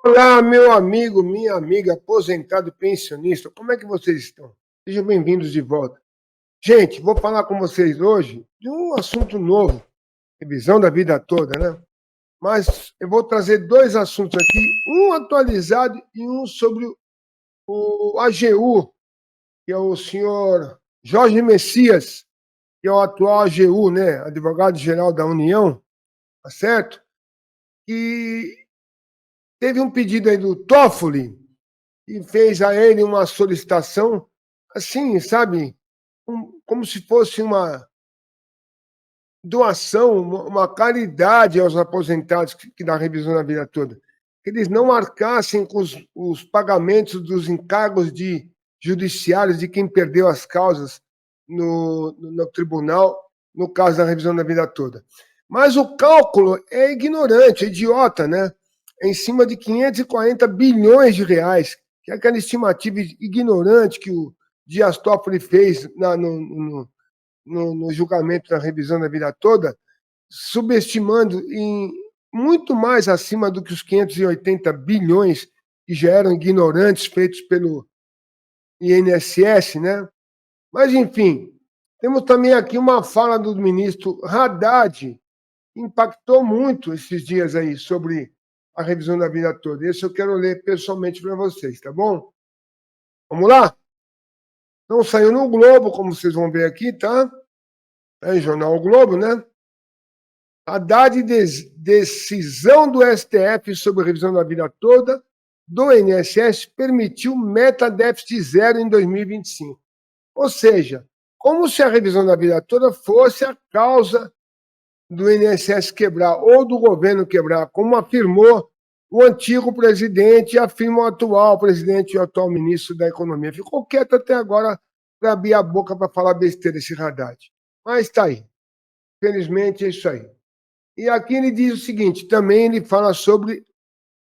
Olá, meu amigo, minha amiga, aposentado e pensionista, como é que vocês estão? Sejam bem-vindos de volta. Gente, vou falar com vocês hoje de um assunto novo, revisão da vida toda, né? Mas eu vou trazer dois assuntos aqui, um atualizado e um sobre o AGU, que é o senhor Jorge Messias, que é o atual AGU, né? Advogado-Geral da União, tá certo? E teve um pedido aí do Toffoli, e fez a ele uma solicitação, assim, sabe, como se fosse uma doação, uma caridade aos aposentados que dá revisão na vida toda. Que eles não arcassem com os pagamentos dos encargos judiciários de quem perdeu as causas no tribunal, no caso da revisão da vida toda. Mas o cálculo é ignorante, é idiota, né? É em cima de 540 bilhões de reais, que é aquela estimativa ignorante que o Dias Toffoli fez no julgamento da revisão da vida toda, subestimando em muito mais acima do que os 580 bilhões que já eram ignorantes feitos pelo INSS, né? Mas, enfim, temos também aqui uma fala do ministro Haddad, que impactou muito esses dias aí sobre a revisão da vida toda. Esse eu quero ler pessoalmente para vocês, tá bom? Vamos lá? Não saiu no Globo, como vocês vão ver aqui, tá? É em Jornal o Globo, né? Haddad, decisão do STF sobre a revisão da vida toda do INSS permitiu meta déficit zero em 2025. Ou seja, como se a revisão da vida toda fosse a causa do INSS quebrar ou do governo quebrar, como afirmou o antigo presidente e afirma o atual presidente e o atual ministro da Economia. Ficou quieto até agora para abrir a boca para falar besteira esse Haddad. Mas está aí. Felizmente é isso aí. E aqui ele diz o seguinte, também ele fala sobre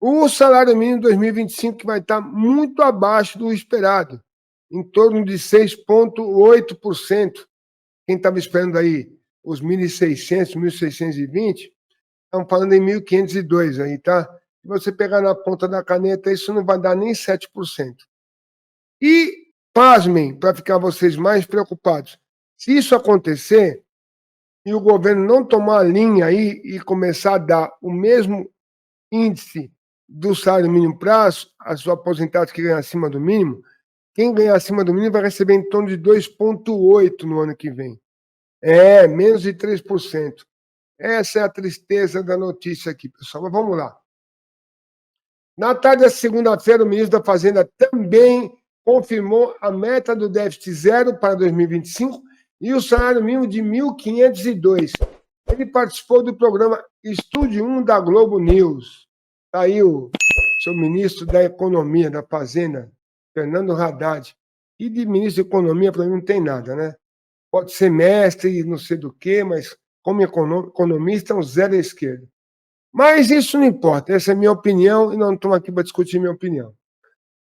o salário mínimo de 2025, que vai estar muito abaixo do esperado, em torno de 6,8%. Quem estava esperando aí os 1.600, 1.620, estão falando em 1.502 aí, tá? Se você pegar na ponta da caneta, isso não vai dar nem 7%. E, pasmem, para ficar vocês mais preocupados, se isso acontecer, e o governo não tomar a linha aí e começar a dar o mesmo índice do salário mínimo para os aposentados que ganham acima do mínimo, quem ganhar acima do mínimo vai receber em torno de 2,8% no ano que vem. É, menos de 3%. Essa é a tristeza da notícia aqui, pessoal. Mas vamos lá. Na tarde da segunda-feira, o ministro da Fazenda também confirmou a meta do déficit zero para 2025 e o salário mínimo de 1.502. Ele participou do programa Estúdio 1 da Globo News. Está aí o seu ministro da Economia, da Fazenda, Fernando Haddad. E de ministro da Economia, para mim, não tem nada, né? Pode ser mestre, não sei do quê, mas como economista, é um zero à esquerda. Mas isso não importa, essa é a minha opinião e não estamos aqui para discutir minha opinião.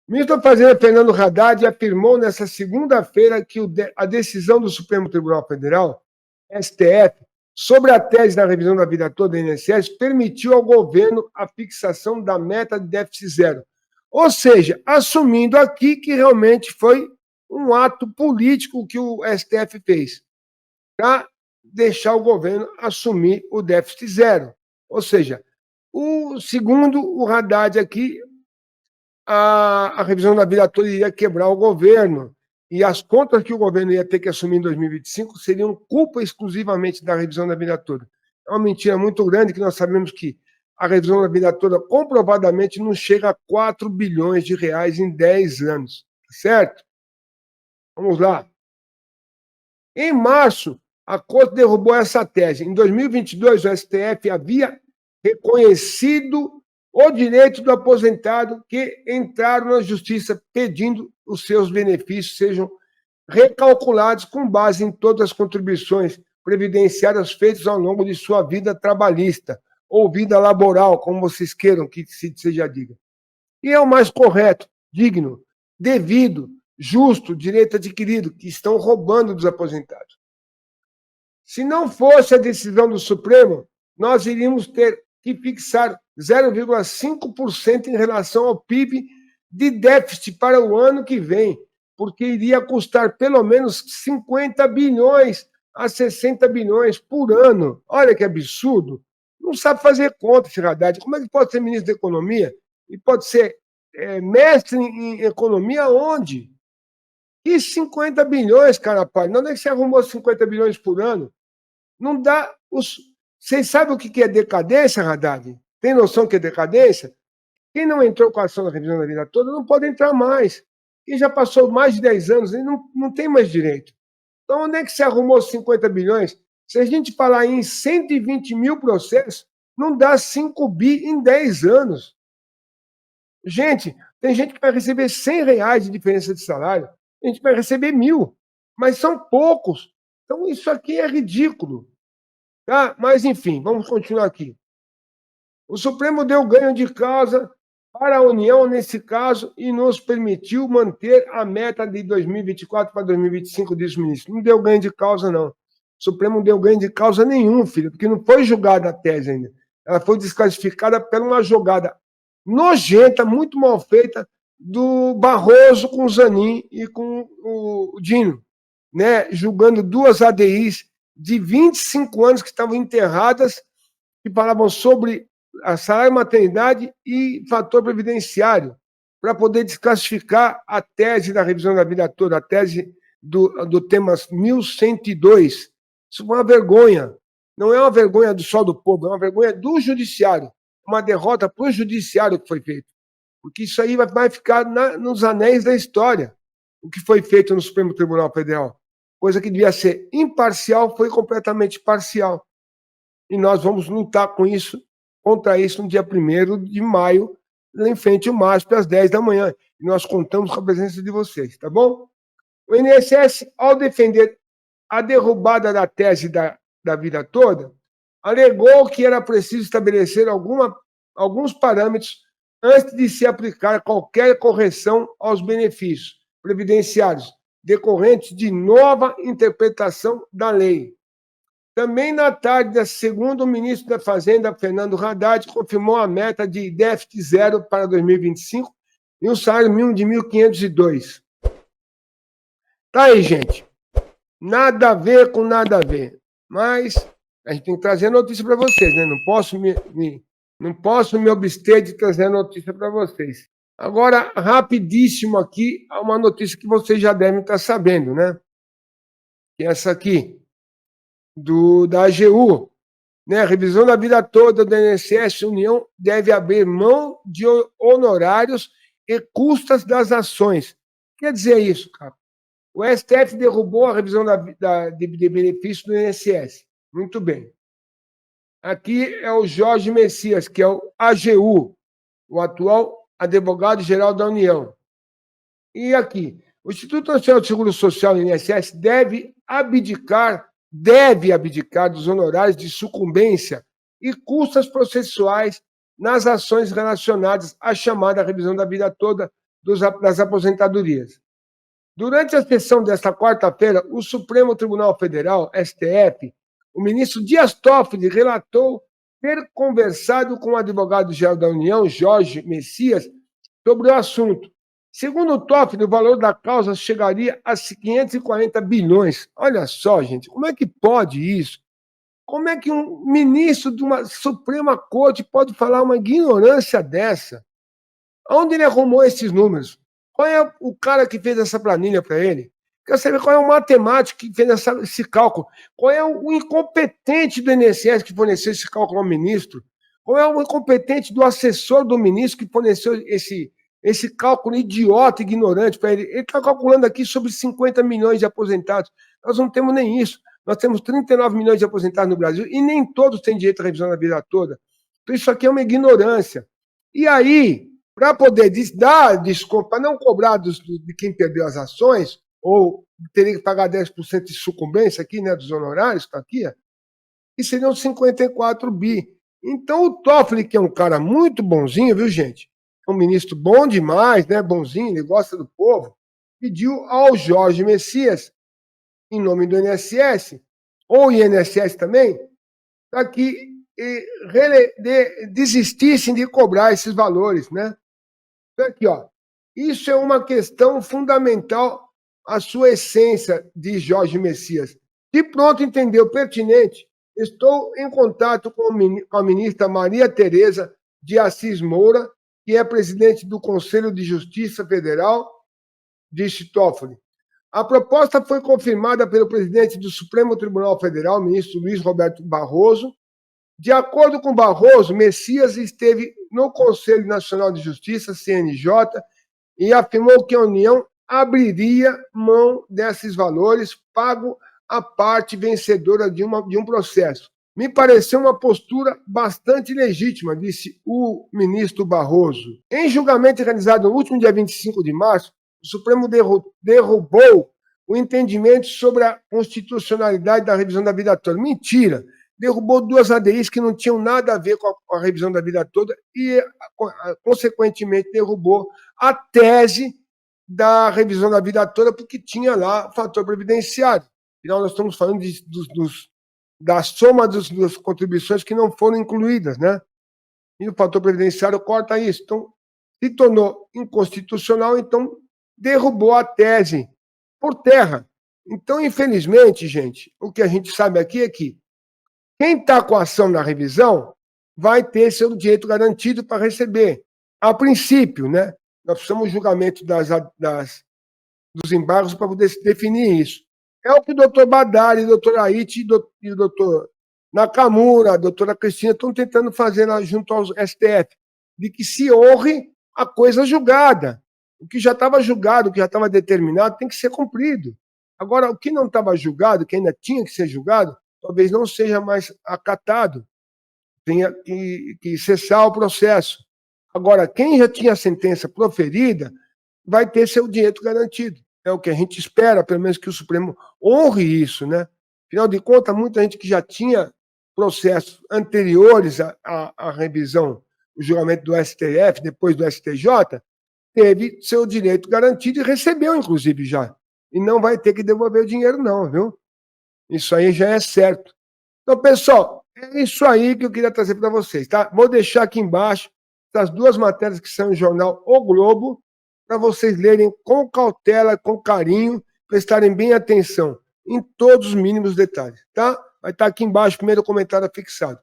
O ministro da Fazenda, Fernando Haddad, afirmou nesta segunda-feira que a decisão do Supremo Tribunal Federal, STF, sobre a tese da revisão da vida toda do INSS, permitiu ao governo a fixação da meta de déficit zero. Ou seja, assumindo aqui que realmente foi um ato político que o STF fez, para deixar o governo assumir o déficit zero. Ou seja, segundo o Haddad aqui, a revisão da vida toda iria quebrar o governo e as contas que o governo ia ter que assumir em 2025 seriam culpa exclusivamente da revisão da vida toda. É uma mentira muito grande que nós sabemos que a revisão da vida toda comprovadamente não chega a 4 bilhões de reais em 10 anos, certo? Vamos lá. Em março, a Corte derrubou essa tese. Em 2022, o STF havia reconhecido o direito do aposentado que entraram na justiça pedindo os seus benefícios sejam recalculados com base em todas as contribuições previdenciárias feitas ao longo de sua vida trabalhista ou vida laboral, como vocês queiram que seja diga. E é o mais correto, digno, devido, justo, direito adquirido, que estão roubando dos aposentados. Se não fosse a decisão do Supremo, nós iríamos ter que fixar 0,5% em relação ao PIB de déficit para o ano que vem, porque iria custar pelo menos 50 bilhões a 60 bilhões por ano. Olha que absurdo. Não sabe fazer conta esse Haddad. Como é que pode ser ministro da Economia e pode ser mestre em economia onde? E 50 bilhões, cara, pai. Onde é que você arrumou 50 bilhões por ano? Não dá. Vocês sabem o que é decadência, Haddad? Tem noção que é decadência? Quem não entrou com a ação da revisão da vida toda não pode entrar mais. Quem já passou mais de 10 anos, ele não tem mais direito. Então, onde é que você arrumou 50 bilhões? Se a gente falar em 120 mil processos, não dá 5 bi em 10 anos. Gente, tem gente que vai receber R$ 100 de diferença de salário, a gente vai receber 1.000, mas são poucos. Então, isso aqui é ridículo. Tá? Mas, enfim, vamos continuar aqui. O Supremo deu ganho de causa para a União nesse caso e nos permitiu manter a meta de 2024 para 2025, disse o ministro. Não deu ganho de causa, não. O Supremo não deu ganho de causa nenhum, filho, porque não foi julgada a tese ainda. Ela foi desclassificada por uma jogada nojenta, muito mal feita, do Barroso com o Zanin e com o Dino, né? Julgando duas ADIs de 25 anos que estavam enterradas, que falavam sobre a salário maternidade e fator previdenciário, para poder desclassificar a tese da revisão da vida toda, a tese do tema 1102. Isso foi uma vergonha. Não é uma vergonha só do povo, é uma vergonha do judiciário. Uma derrota para o judiciário que foi feito. Porque isso aí vai ficar nos anéis da história. O que foi feito no Supremo Tribunal Federal. Coisa que devia ser imparcial, foi completamente parcial. E nós vamos lutar contra isso no dia 1º de maio, lá em frente ao MASP, às 10 da manhã. E nós contamos com a presença de vocês, tá bom? O INSS, ao defender a derrubada da tese da vida toda, alegou que era preciso estabelecer alguns parâmetros antes de se aplicar qualquer correção aos benefícios previdenciários decorrentes de nova interpretação da lei. Também na tarde, segundo o ministro da Fazenda, Fernando Haddad, confirmou a meta de déficit zero para 2025 e um salário mínimo de 1.502. Tá aí, gente. Nada a ver com nada a ver. Mas a gente tem que trazer notícia para vocês, né? Não posso me abster de trazer notícia para vocês. Agora, rapidíssimo aqui, uma notícia que vocês já devem estar sabendo, né? Que é essa aqui. Da AGU, né? A revisão da vida toda do INSS, União deve abrir mão de honorários e custas das ações. Quer dizer isso, cara? O STF derrubou a revisão de benefícios do INSS. Muito bem. Aqui é o Jorge Messias, que é o AGU, o atual advogado-geral da União. E aqui, o Instituto Nacional de Seguro Social, INSS, deve abdicar dos honorários de sucumbência e custas processuais nas ações relacionadas à chamada revisão da vida toda das aposentadorias. Durante a sessão desta quarta-feira, o Supremo Tribunal Federal, STF, o ministro Dias Toffoli relatou ter conversado com o advogado-geral da União, Jorge Messias, sobre o assunto. Segundo o Toffoli, o valor da causa chegaria a 540 bilhões. Olha só, gente, como é que pode isso? Como é que um ministro de uma Suprema Corte pode falar uma ignorância dessa? Onde ele arrumou esses números? Qual é o cara que fez essa planilha para ele? Quer saber qual é o matemático que fez esse cálculo? Qual é o incompetente do INSS que forneceu esse cálculo ao ministro? Qual é o incompetente do assessor do ministro que forneceu esse cálculo idiota, ignorante para ele? Ele está calculando aqui sobre 50 milhões de aposentados. Nós não temos nem isso. Nós temos 39 milhões de aposentados no Brasil e nem todos têm direito à revisão da vida toda. Então, isso aqui é uma ignorância. E aí, para poder dar desconto, para não cobrar de quem perdeu as ações, ou teria que pagar 10% de sucumbência aqui, né, dos honorários, está aqui, e seriam 54 bi. Então, o Toffoli, que é um cara muito bonzinho, viu, gente? É um ministro bom demais, né? Bonzinho, ele gosta do povo, pediu ao Jorge Messias, em nome do INSS, ou INSS também, para que desistissem de cobrar esses valores, né? Então, aqui, ó, isso é uma questão fundamental, a sua essência, diz Jorge Messias. De pronto entendeu pertinente, estou em contato com a ministra Maria Tereza de Assis Moura, que é presidente do Conselho de Justiça Federal, disse Toffoli. A proposta foi confirmada pelo presidente do Supremo Tribunal Federal, ministro Luiz Roberto Barroso. De acordo com Barroso, Messias esteve no Conselho Nacional de Justiça, CNJ, e afirmou que a União abriria mão desses valores, pago a parte vencedora de um processo. Me pareceu uma postura bastante legítima, disse o ministro Barroso. Em julgamento realizado no último dia 25 de março, o Supremo derrubou o entendimento sobre a constitucionalidade da revisão da vida toda. Mentira! Derrubou 2 ADIs que não tinham nada a ver com a revisão da vida toda e, consequentemente, derrubou a tese da revisão da vida toda porque tinha lá o fator previdenciário. Afinal, nós estamos falando da soma das contribuições que não foram incluídas, né? E o fator previdenciário corta isso. Então, se tornou inconstitucional, então derrubou a tese por terra. Então, infelizmente, gente, o que a gente sabe aqui é que quem está com a ação na revisão vai ter seu direito garantido para receber. A princípio, né? Nós precisamos de julgamento dos embargos para poder definir isso. É o que o doutor Badari, o doutor Aite e o doutor Nakamura, a doutora Cristina estão tentando fazer lá junto ao STF, de que se honre a coisa julgada. O que já estava julgado, o que já estava determinado, tem que ser cumprido. Agora, o que não estava julgado, que ainda tinha que ser julgado, talvez não seja mais acatado, tenha que cessar o processo. Agora, quem já tinha a sentença proferida vai ter seu direito garantido. É o que a gente espera, pelo menos que o Supremo honre isso, né? Afinal de contas, muita gente que já tinha processos anteriores à revisão, o julgamento do STF, depois do STJ, teve seu direito garantido e recebeu, inclusive, já. E não vai ter que devolver o dinheiro, não, viu? Isso aí já é certo. Então, pessoal, é isso aí que eu queria trazer para vocês, tá? Vou deixar aqui embaixo as 2 matérias que são no jornal O Globo, para vocês lerem com cautela, com carinho, prestarem bem atenção em todos os mínimos detalhes, tá? Vai estar aqui embaixo o primeiro comentário fixado.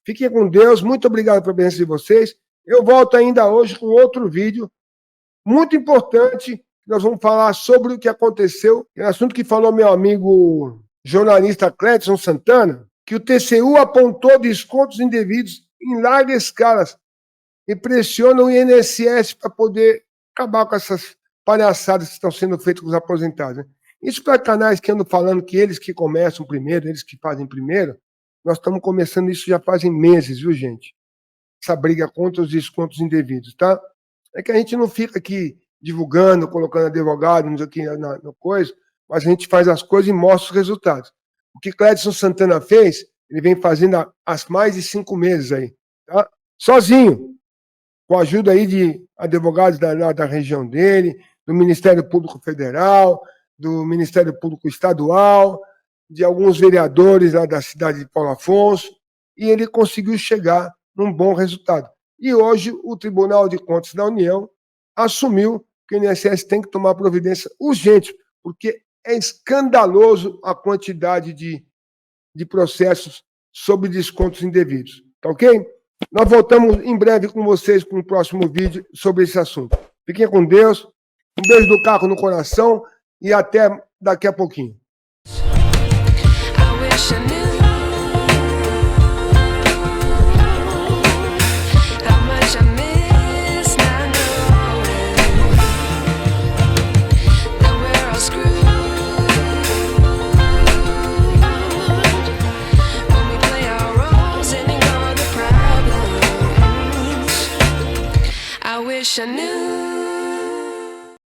Fiquem com Deus, muito obrigado pela presença de vocês. Eu volto ainda hoje com outro vídeo muito importante. Nós vamos falar sobre o que aconteceu, é um assunto que falou meu amigo jornalista Clédson Santana, que o TCU apontou descontos indevidos em larga escala e pressiona o INSS para poder acabar com essas palhaçadas que estão sendo feitas com os aposentados. Né? Isso para canais que andam falando que eles que começam primeiro, eles que fazem primeiro, nós estamos começando isso já fazem meses, viu, gente? Essa briga contra os descontos indevidos, tá? É que a gente não fica aqui divulgando, colocando advogado, não sei o que, na coisa, mas a gente faz as coisas e mostra os resultados. O que Clédson Santana fez, ele vem fazendo há mais de 5 meses aí, tá? Sozinho, com a ajuda aí de advogados da região dele, do Ministério Público Federal, do Ministério Público Estadual, de alguns vereadores lá da cidade de Paulo Afonso, e ele conseguiu chegar num bom resultado. E hoje o Tribunal de Contas da União assumiu que o INSS tem que tomar providência urgente, porque é escandaloso a quantidade de processos sobre descontos indevidos. Tá ok? Nós voltamos em breve com vocês com o próximo vídeo sobre esse assunto. Fiquem com Deus, um beijo do Caco no coração e até daqui a pouquinho. I wish I knew.